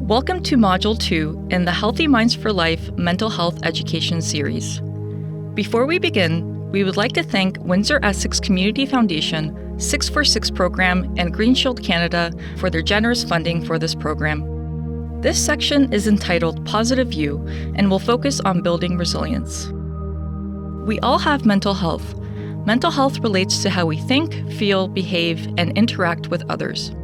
Welcome to Module 2 in the Healthy Minds for Life Mental Health Education Series. Before we begin, we would like to thank Windsor-Essex Community Foundation, 646 Program, and Green Shield Canada for their generous funding for this program. This section is entitled Positive You and will focus on building resilience. We all have mental health. Mental health relates to how we think, feel, behave, and interact with others.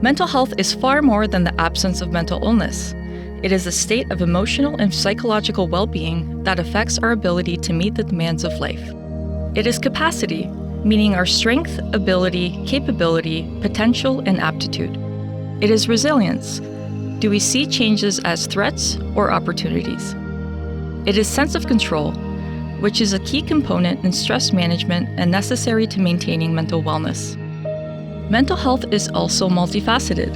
Mental health is far more than the absence of mental illness. It is a state of emotional and psychological well-being that affects our ability to meet the demands of life. It is capacity, meaning our strength, ability, capability, potential, and aptitude. It is resilience. Do we see changes as threats or opportunities? It is sense of control, which is a key component in stress management and necessary to maintaining mental wellness. Mental health is also multifaceted.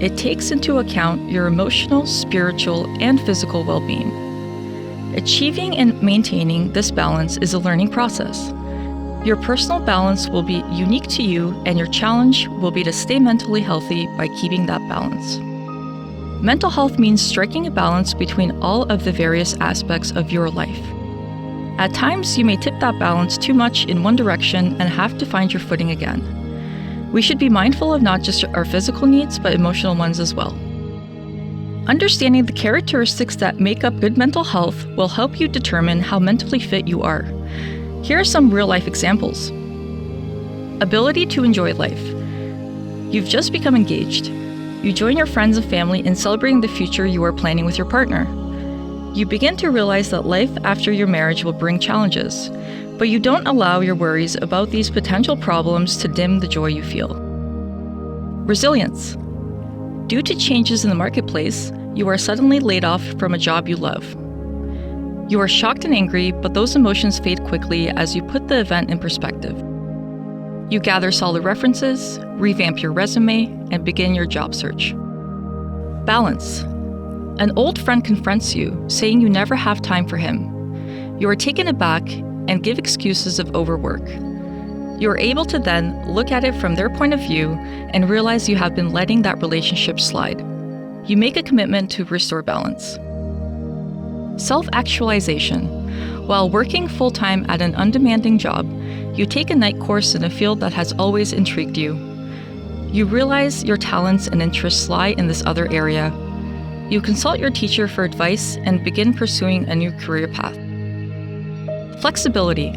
It takes into account your emotional, spiritual, and physical well-being. Achieving and maintaining this balance is a learning process. Your personal balance will be unique to you, and your challenge will be to stay mentally healthy by keeping that balance. Mental health means striking a balance between all of the various aspects of your life. At times, you may tip that balance too much in one direction and have to find your footing again. We should be mindful of not just our physical needs, but emotional ones as well. Understanding the characteristics that make up good mental health will help you determine how mentally fit you are. Here are some real-life examples. Ability to enjoy life. You've just become engaged. You join your friends and family in celebrating the future you are planning with your partner. You begin to realize that life after your marriage will bring challenges, but you don't allow your worries about these potential problems to dim the joy you feel. Resilience. Due to changes in the marketplace, you are suddenly laid off from a job you love. You are shocked and angry, but those emotions fade quickly as you put the event in perspective. You gather solid references, revamp your resume, and begin your job search. Balance. An old friend confronts you, saying you never have time for him. You are taken aback and give excuses of overwork. You are able to then look at it from their point of view and realize you have been letting that relationship slide. You make a commitment to restore balance. Self-actualization. While working full-time at an undemanding job, you take a night course in a field that has always intrigued you. You realize your talents and interests lie in this other area. You consult your teacher for advice and begin pursuing a new career path. Flexibility.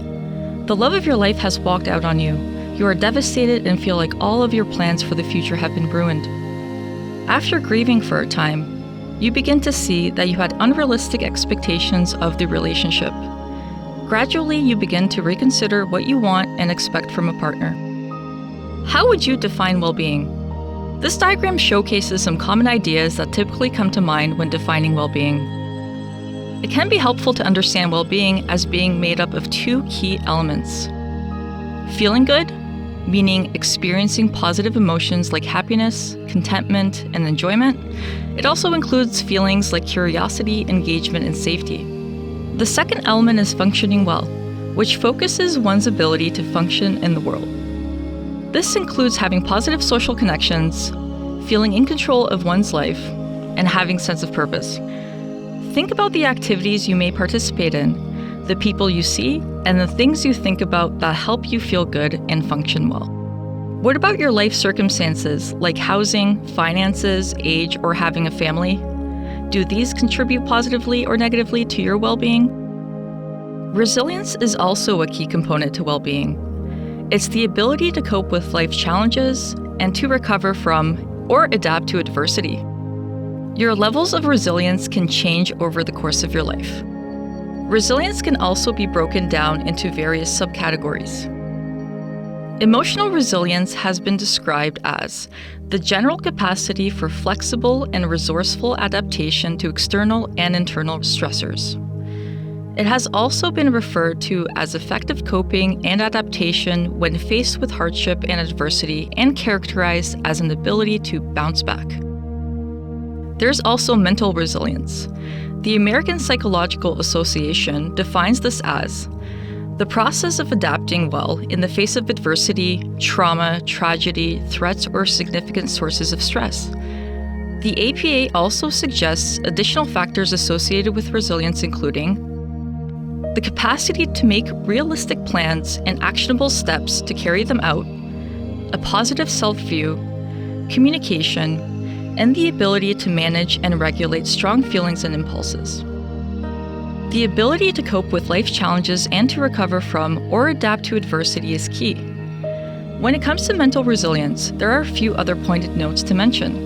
The love of your life has walked out on you. You are devastated and feel like all of your plans for the future have been ruined. After grieving for a time, you begin to see that you had unrealistic expectations of the relationship. Gradually, you begin to reconsider what you want and expect from a partner. How would you define well-being? This diagram showcases some common ideas that typically come to mind when defining well-being. It can be helpful to understand well-being as being made up of two key elements. Feeling good, meaning experiencing positive emotions like happiness, contentment, and enjoyment. It also includes feelings like curiosity, engagement, and safety. The second element is functioning well, which focuses one's ability to function in the world. This includes having positive social connections, feeling in control of one's life, and having sense of purpose. Think about the activities you may participate in, the people you see, and the things you think about that help you feel good and function well. What about your life circumstances, like housing, finances, age, or having a family? Do these contribute positively or negatively to your well-being? Resilience is also a key component to well-being. It's the ability to cope with life's challenges and to recover from or adapt to adversity. Your levels of resilience can change over the course of your life. Resilience can also be broken down into various subcategories. Emotional resilience has been described as the general capacity for flexible and resourceful adaptation to external and internal stressors. It has also been referred to as effective coping and adaptation when faced with hardship and adversity, and characterized as an ability to bounce back. There's also mental resilience. The American Psychological Association defines this as the process of adapting well in the face of adversity, trauma, tragedy, threats, or significant sources of stress. The APA also suggests additional factors associated with resilience, including the capacity to make realistic plans and actionable steps to carry them out, a positive self-view, communication, and the ability to manage and regulate strong feelings and impulses. The ability to cope with life challenges and to recover from or adapt to adversity is key. When it comes to mental resilience, there are a few other pointed notes to mention.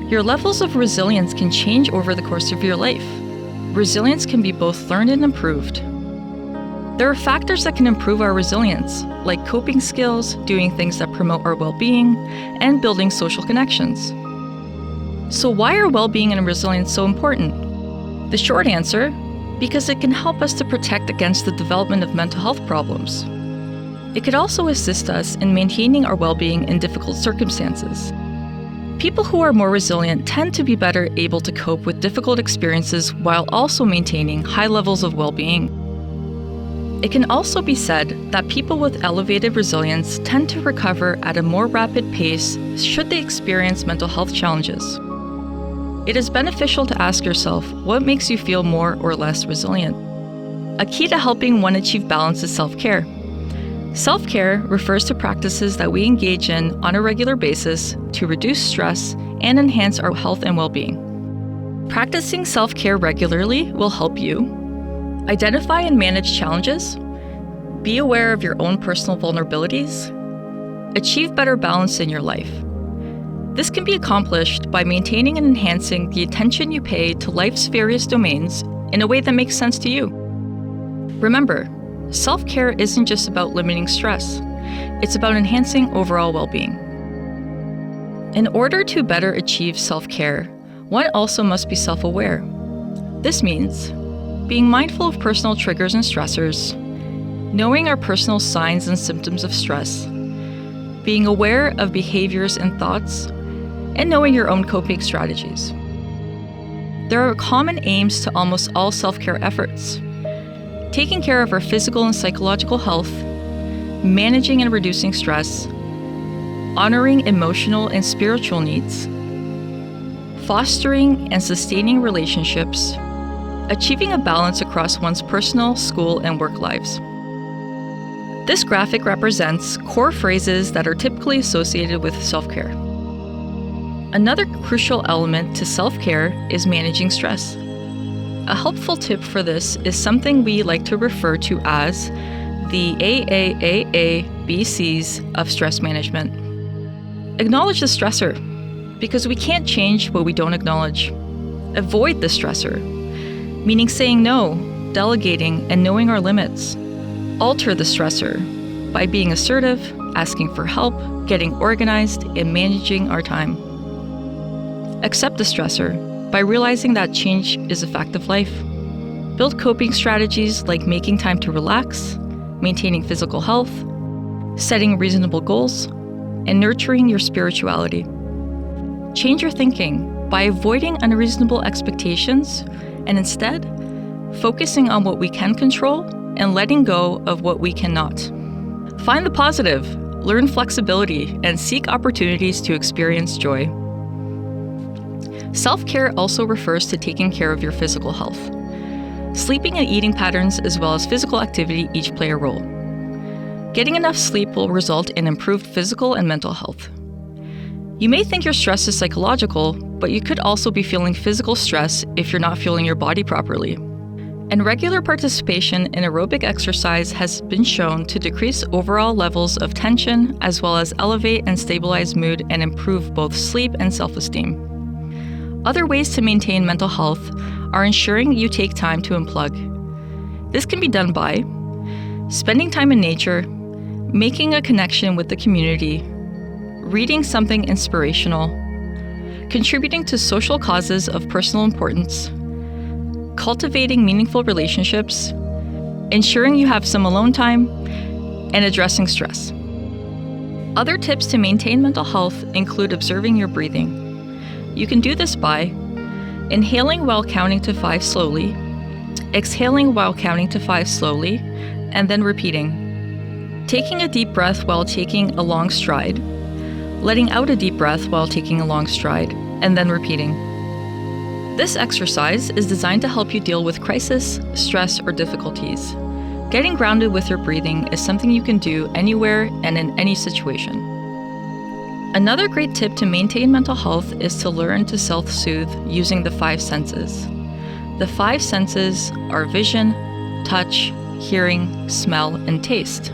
Your levels of resilience can change over the course of your life. Resilience can be both learned and improved. There are factors that can improve our resilience, like coping skills, doing things that promote our well-being, and building social connections. So why are well-being and resilience so important? The short answer, because it can help us to protect against the development of mental health problems. It could also assist us in maintaining our well-being in difficult circumstances. People who are more resilient tend to be better able to cope with difficult experiences while also maintaining high levels of well-being. It can also be said that people with elevated resilience tend to recover at a more rapid pace should they experience mental health challenges. It is beneficial to ask yourself what makes you feel more or less resilient. A key to helping one achieve balance is self-care. Self-care refers to practices that we engage in on a regular basis to reduce stress and enhance our health and well-being. Practicing self-care regularly will help you identify and manage challenges, be aware of your own personal vulnerabilities, achieve better balance in your life. This can be accomplished by maintaining and enhancing the attention you pay to life's various domains in a way that makes sense to you. Remember, self-care isn't just about limiting stress, it's about enhancing overall well-being. In order to better achieve self-care, one also must be self-aware. This means being mindful of personal triggers and stressors, knowing our personal signs and symptoms of stress, being aware of behaviors and thoughts, and knowing your own coping strategies. There are common aims to almost all self-care efforts: taking care of our physical and psychological health, managing and reducing stress, honoring emotional and spiritual needs, fostering and sustaining relationships, achieving a balance across one's personal, school, and work lives. This graphic represents core phrases that are typically associated with self-care. Another crucial element to self-care is managing stress. A helpful tip for this is something we like to refer to as the AAAABCs of stress management. Acknowledge the stressor, because we can't change what we don't acknowledge. Avoid the stressor, meaning saying no, delegating, and knowing our limits. Alter the stressor by being assertive, asking for help, getting organized, and managing our time. Accept the stressor by realizing that change is a fact of life. Build coping strategies like making time to relax, maintaining physical health, setting reasonable goals, and nurturing your spirituality. Change your thinking by avoiding unreasonable expectations and instead focusing on what we can control and letting go of what we cannot. Find the positive, learn flexibility, and seek opportunities to experience joy. Self-care also refers to taking care of your physical health. Sleeping and eating patterns, as well as physical activity, each play a role. Getting enough sleep will result in improved physical and mental health. You may think your stress is psychological, but you could also be feeling physical stress if you're not fueling your body properly. And regular participation in aerobic exercise has been shown to decrease overall levels of tension, as well as elevate and stabilize mood and improve both sleep and self-esteem. Other ways to maintain mental health are ensuring you take time to unplug. This can be done by spending time in nature, making a connection with the community, reading something inspirational, contributing to social causes of personal importance, cultivating meaningful relationships, ensuring you have some alone time, and addressing stress. Other tips to maintain mental health include observing your breathing. You can do this by inhaling while counting to 5 slowly, exhaling while counting to 5 slowly, and then repeating. Taking a deep breath while taking a long stride, letting out a deep breath while taking a long stride, and then repeating. This exercise is designed to help you deal with crisis, stress, or difficulties. Getting grounded with your breathing is something you can do anywhere and in any situation. Another great tip to maintain mental health is to learn to self-soothe using the 5 senses. The 5 senses are vision, touch, hearing, smell, and taste.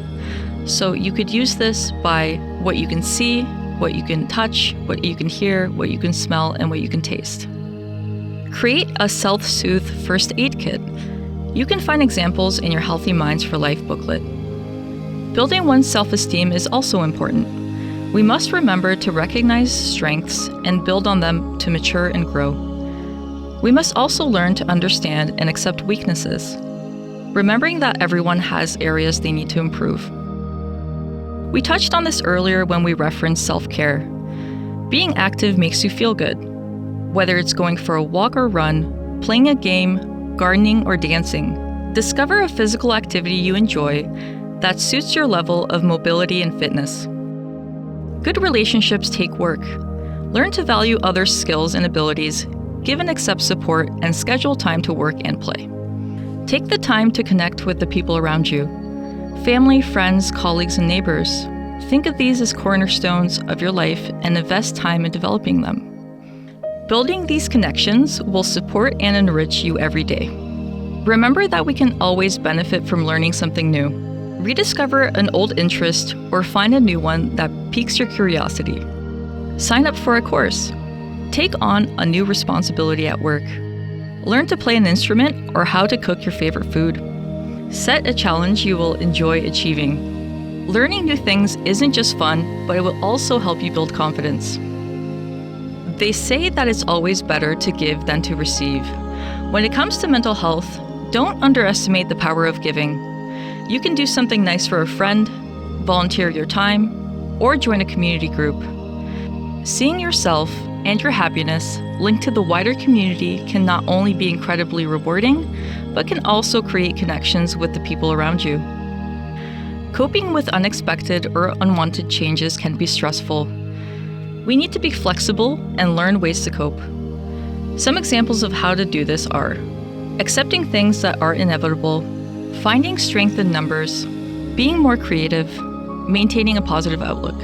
So you could use this by what you can see, what you can touch, what you can hear, what you can smell, and what you can taste. Create a self-soothe first aid kit. You can find examples in your Healthy Minds for Life booklet. Building one's self-esteem is also important. We must remember to recognize strengths and build on them to mature and grow. We must also learn to understand and accept weaknesses, remembering that everyone has areas they need to improve. We touched on this earlier when we referenced self-care. Being active makes you feel good. Whether it's going for a walk or run, playing a game, gardening, or dancing, discover a physical activity you enjoy that suits your level of mobility and fitness. Good relationships take work. Learn to value others' skills and abilities, give and accept support, and schedule time to work and play. Take the time to connect with the people around you. Family, friends, colleagues, and neighbors. Think of these as cornerstones of your life and invest time in developing them. Building these connections will support and enrich you every day. Remember that we can always benefit from learning something new. Rediscover an old interest or find a new one that piques your curiosity. Sign up for a course. Take on a new responsibility at work. Learn to play an instrument or how to cook your favorite food. Set a challenge you will enjoy achieving. Learning new things isn't just fun, but it will also help you build confidence. They say that it's always better to give than to receive. When it comes to mental health, don't underestimate the power of giving. You can do something nice for a friend, volunteer your time, or join a community group. Seeing yourself and your happiness linked to the wider community can not only be incredibly rewarding, but can also create connections with the people around you. Coping with unexpected or unwanted changes can be stressful. We need to be flexible and learn ways to cope. Some examples of how to do this are accepting things that are inevitable, finding strength in numbers, being more creative, maintaining a positive outlook.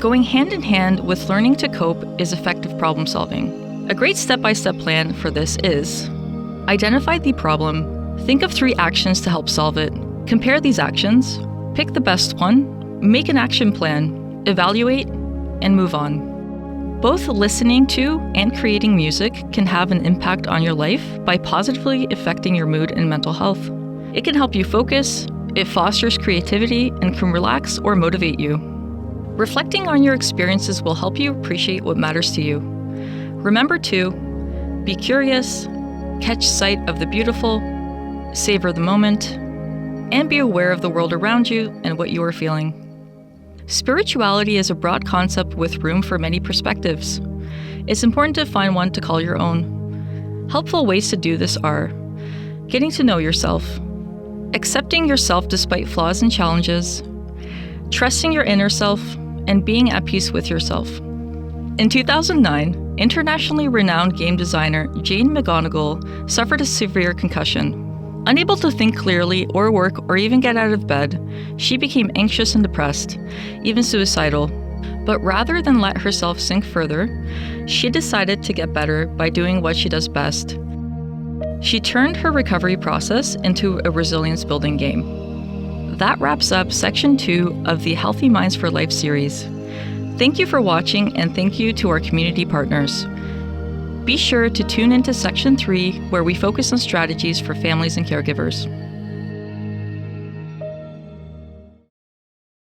Going hand in hand with learning to cope is effective problem solving. A great step-by-step plan for this is identify the problem, think of 3 actions to help solve it, compare these actions, pick the best one, make an action plan, evaluate, and move on. Both listening to and creating music can have an impact on your life by positively affecting your mood and mental health. It can help you focus, it fosters creativity, and can relax or motivate you. Reflecting on your experiences will help you appreciate what matters to you. Remember to be curious, catch sight of the beautiful, savor the moment, and be aware of the world around you and what you are feeling. Spirituality is a broad concept with room for many perspectives. It's important to find one to call your own. Helpful ways to do this are getting to know yourself, accepting yourself despite flaws and challenges, trusting your inner self, and being at peace with yourself. In 2009, internationally renowned game designer Jane McGonigal suffered a severe concussion. Unable to think clearly or work or even get out of bed, she became anxious and depressed, even suicidal. But rather than let herself sink further, she decided to get better by doing what she does best. She turned her recovery process into a resilience building game. That wraps up Section 2 of the Healthy Minds for Life series. Thank you for watching, and thank you to our community partners. Be sure to tune into Section 3, where we focus on strategies for families and caregivers.